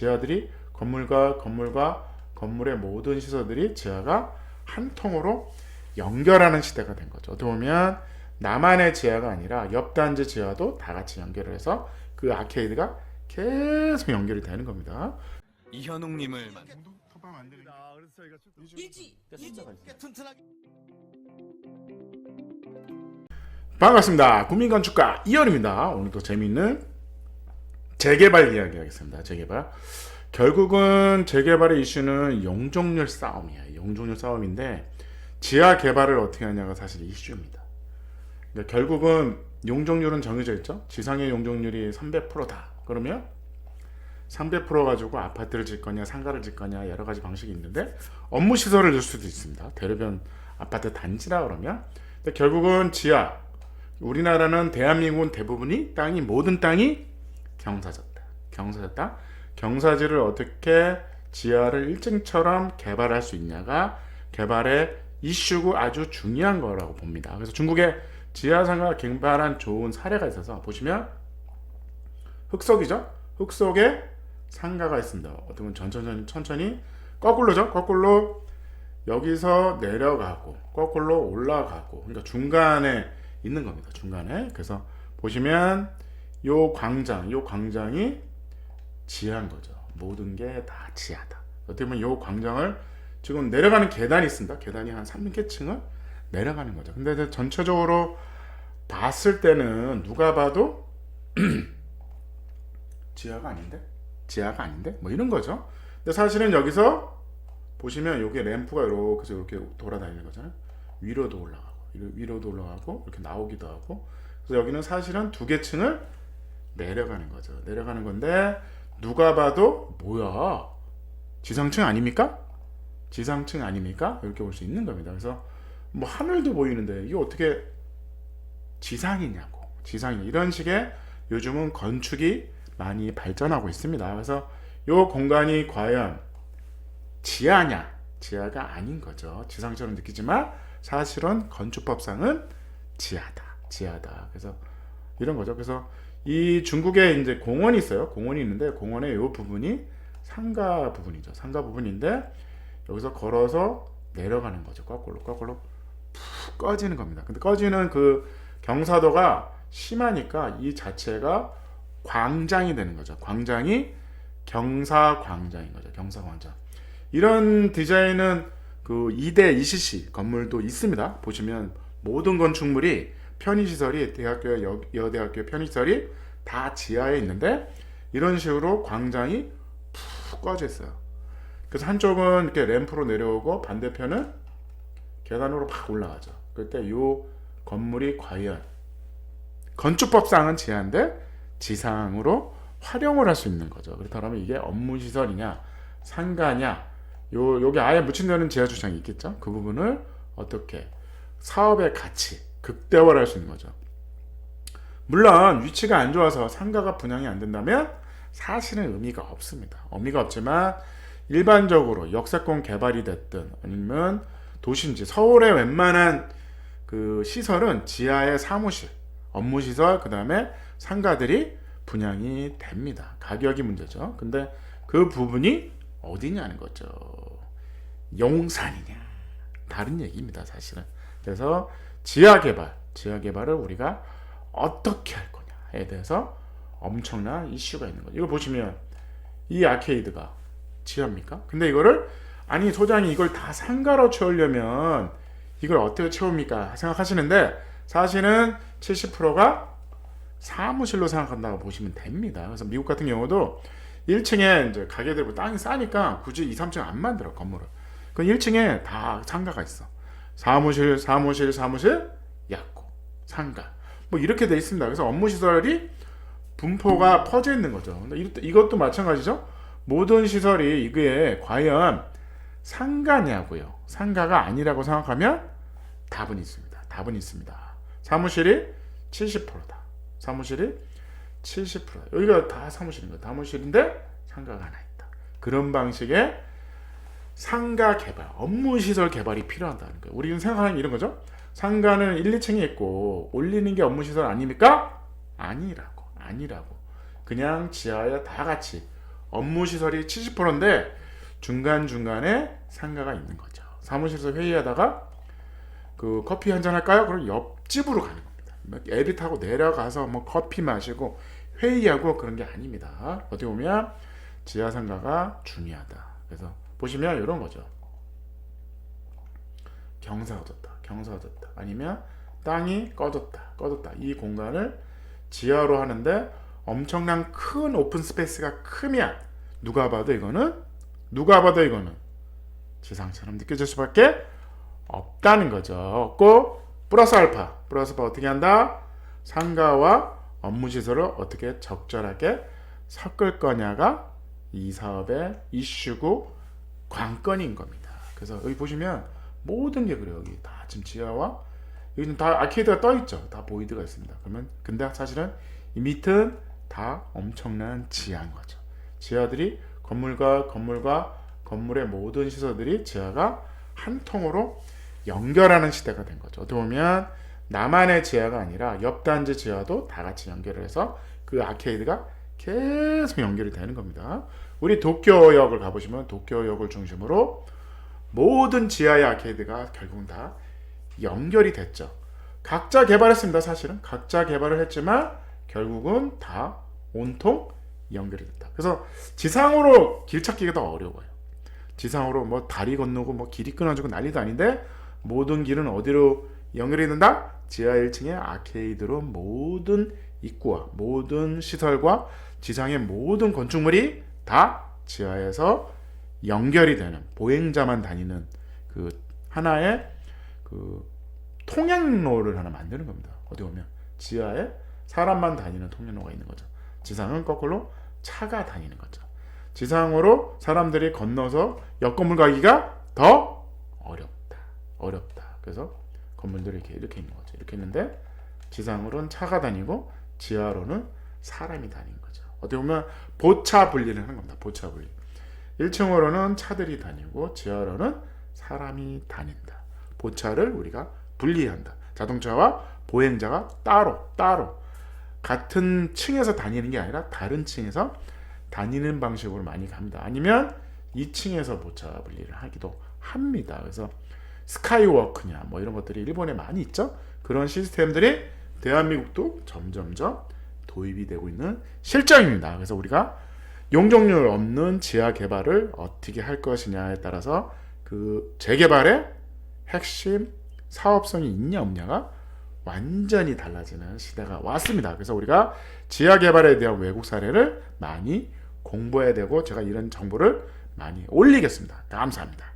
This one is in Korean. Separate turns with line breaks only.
지하들이 건물의 모든 시설들이 지하가 한 통으로 연결하는 시대가 된 거죠. 어떻게 보면 나만의 지하가 아니라 옆 단지 지하도 다 같이 연결을 해서 그 아케이드가 계속 연결이 되는 겁니다.
이현웅님을 만.
반갑습니다. 국민건축가 이현입니다. 오늘도 재미있는 재개발 이야기 하겠습니다. 재개발. 결국은 재개발의 이슈는 용적률 싸움이에요. 용적률 싸움인데 지하 개발을 어떻게 하냐가 사실 이슈입니다. 그러니까 결국은 용적률은 정해져 있죠. 지상의 용적률이 300%다. 그러면 300% 가지고 아파트를 짓 거냐 상가를 짓 거냐 여러 가지 방식이 있는데 업무 시설을 줄 수도 있습니다. 대로변 아파트 단지라 그러면. 근데 결국은 지하. 우리나라는 대한민국은 대부분이 모든 땅이 경사졌다. 경사지를 어떻게 지하를 1층처럼 개발할 수 있냐가 개발의 이슈고 아주 중요한 거라고 봅니다. 그래서 중국의 지하상가 개발한 좋은 사례가 있어서 보시면 흑석이죠. 흑석에 상가가 있습니다. 어떻게 보면 천천히 거꾸로죠. 거꾸로 여기서 내려가고 거꾸로 올라가고 그러니까 중간에 있는 겁니다. 중간에. 그래서 보시면 요 광장이 지하인 거죠. 모든 게 다 지하다. 어떻게 보면 요 광장을 지금 내려가는 계단이 있습니다. 계단이 한 3개층을 내려가는 거죠. 근데 전체적으로 봤을 때는 누가 봐도 지하가 아닌데 뭐 이런 거죠. 근데 사실은 여기서 보시면 요게 램프가 이렇게 돌아다니는 거잖아요. 위로도 올라가고 이렇게 나오기도 하고. 그래서 여기는 사실은 2개 층을 내려가는 거죠. 내려가는 건데 누가 봐도 뭐야? 지상층 아닙니까? 이렇게 볼 수 있는 겁니다. 그래서 뭐 하늘도 보이는데 이게 어떻게 지상이냐 이런 식의 요즘은 건축이 많이 발전하고 있습니다. 그래서 요 공간이 과연 지하가 아닌 거죠. 지상처럼 느끼지만 사실은 건축법상은 지하다. 그래서 이런 거죠. 그래서 이 중국에 이제 공원이 있어요. 공원이 있는데 공원의 요 부분이 상가 부분인데 여기서 걸어서 내려가는 거죠. 거꾸로 푹 꺼지는 겁니다. 근데 꺼지는 그 경사도가 심하니까 이 자체가 광장이 되는 거죠. 광장이 경사광장인 거죠. 경사광장. 이런 디자인은 그 2대 ECC 건물도 있습니다. 보시면 모든 건축물이 편의시설이 여대학교 편의시설이 다 지하에 있는데 이런 식으로 광장이 푹 꺼져 있어요. 그래서 한쪽은 이렇게 램프로 내려오고 반대편은 계단으로 막 올라가죠. 그때 이 건물이 과연 건축법상은 지하인데 지상으로 활용을 할 수 있는 거죠. 그렇다면 이게 업무시설이냐 상가냐 여기 아예 묻힌다는 지하 주차장이 있겠죠. 그 부분을 어떻게 사업의 가치 극대화할 수 있는 거죠. 물론 위치가 안 좋아서 상가가 분양이 안 된다면 사실은 의미가 없습니다. 의미가 없지만 일반적으로 역세권 개발이 됐든 아니면 도심지 서울의 웬만한 그 시설은 지하의 사무실, 업무시설 그 다음에 상가들이 분양이 됩니다. 가격이 문제죠. 근데 그 부분이 어디냐는 거죠. 용산이냐 다른 얘기입니다. 사실은. 그래서 지하 개발을 우리가 어떻게 할 거냐에 대해서 엄청난 이슈가 있는 거죠. 이거 보시면 이 아케이드가 지하입니까? 근데 이거를 아니 소장이 이걸 다 상가로 채우려면 이걸 어떻게 채웁니까? 생각하시는데 사실은 70%가 사무실로 생각한다고 보시면 됩니다. 그래서 미국 같은 경우도 1층에 이제 가게들 땅이 싸니까 굳이 2, 3층 안 만들어 건물을. 그 1층에 다 상가가 있어. 사무실, 약국, 상가. 뭐 이렇게 돼 있습니다. 그래서 업무 시설이 분포가 퍼져 있는 거죠. 근데 이것도 마찬가지죠. 모든 시설이 이게 과연 상가냐고요. 상가가 아니라고 생각하면 답은 있습니다. 사무실이 70%다. 여기가 다 사무실인 거예요. 사무실인데 상가가 하나 있다. 그런 방식의 상가 개발, 업무 시설 개발이 필요하다는 거예요. 우리는 생각하는 이런 거죠. 상가는 1, 2층에 있고 올리는 게 업무 시설 아닙니까? 아니라고. 그냥 지하에 다 같이 업무 시설이 70%인데 중간중간에 상가가 있는 거죠. 사무실에서 회의하다가 그 커피 한잔 할까요? 그럼 옆집으로 가는 겁니다. 애비 타고 내려가서 뭐 커피 마시고 회의하고 그런 게 아닙니다. 어떻게 보면 지하 상가가 중요하다. 그래서 보시면 이런 거죠. 경사가 졌다. 경사가 졌다. 아니면 땅이 꺼졌다. 이 공간을 지하로 하는데 엄청난 큰 오픈 스페이스가 크면 누가 봐도 이거는 지상처럼 느껴질 수밖에 없다는 거죠. 없고 플러스 알파 어떻게 한다? 상가와 업무 시설을 어떻게 적절하게 섞을 거냐가 이 사업의 이슈고 관건인 겁니다. 그래서 여기 보시면 모든 게 그래요. 여기 다 지금 지하와 여기는 다 아케이드가 떠 있죠. 다 보이드가 있습니다. 그러면 근데 사실은 이 밑은 다 엄청난 지하인 거죠. 지하들이 건물과 건물의 모든 시설들이 지하가 한 통으로 연결하는 시대가 된 거죠. 어떻게 보면 나만의 지하가 아니라 옆 단지 지하도 다 같이 연결을 해서 그 아케이드가 계속 연결이 되는 겁니다. 우리 도쿄역을 가보시면 도쿄역을 중심으로 모든 지하의 아케이드가 결국은 다 연결이 됐죠. 각자 개발했습니다. 사실은 각자 개발을 했지만 결국은 다 온통 연결이 됐다. 그래서 지상으로 길 찾기가 더 어려워요. 지상으로 뭐 다리 건너고 뭐 길이 끊어지고 난리도 아닌데 모든 길은 어디로 연결이 된다? 지하 1층의 아케이드로 모든 입구와 모든 시설과 지상의 모든 건축물이 다 지하에서 연결이 되는 보행자만 다니는 그 하나의 그 통행로를 하나 만드는 겁니다. 어디 보면 지하에 사람만 다니는 통행로가 있는 거죠. 지상은 거꾸로 차가 다니는 거죠. 지상으로 사람들이 건너서 옆 건물 가기가 더 어렵다. 그래서 건물들이 이렇게 있는 거죠. 이렇게 있는데 지상으로는 차가 다니고 지하로는 사람이 다니는 거죠. 어떻게 보면 보차 분리를 하는 겁니다. 보차 분리. 1층으로는 차들이 다니고 지하로는 사람이 다닌다. 보차를 우리가 분리한다. 자동차와 보행자가 따로 같은 층에서 다니는 게 아니라 다른 층에서 다니는 방식으로 많이 갑니다. 아니면 2층에서 보차 분리를 하기도 합니다. 그래서 스카이워크냐 뭐 이런 것들이 일본에 많이 있죠. 그런 시스템들이 대한민국도 점점점 도입이 되고 있는 실정입니다. 그래서 우리가 용적률 없는 지하 개발을 어떻게 할 것이냐에 따라서 그 재개발의 핵심 사업성이 있냐 없냐가 완전히 달라지는 시대가 왔습니다. 그래서 우리가 지하 개발에 대한 외국 사례를 많이 공부해야 되고 제가 이런 정보를 많이 올리겠습니다. 감사합니다.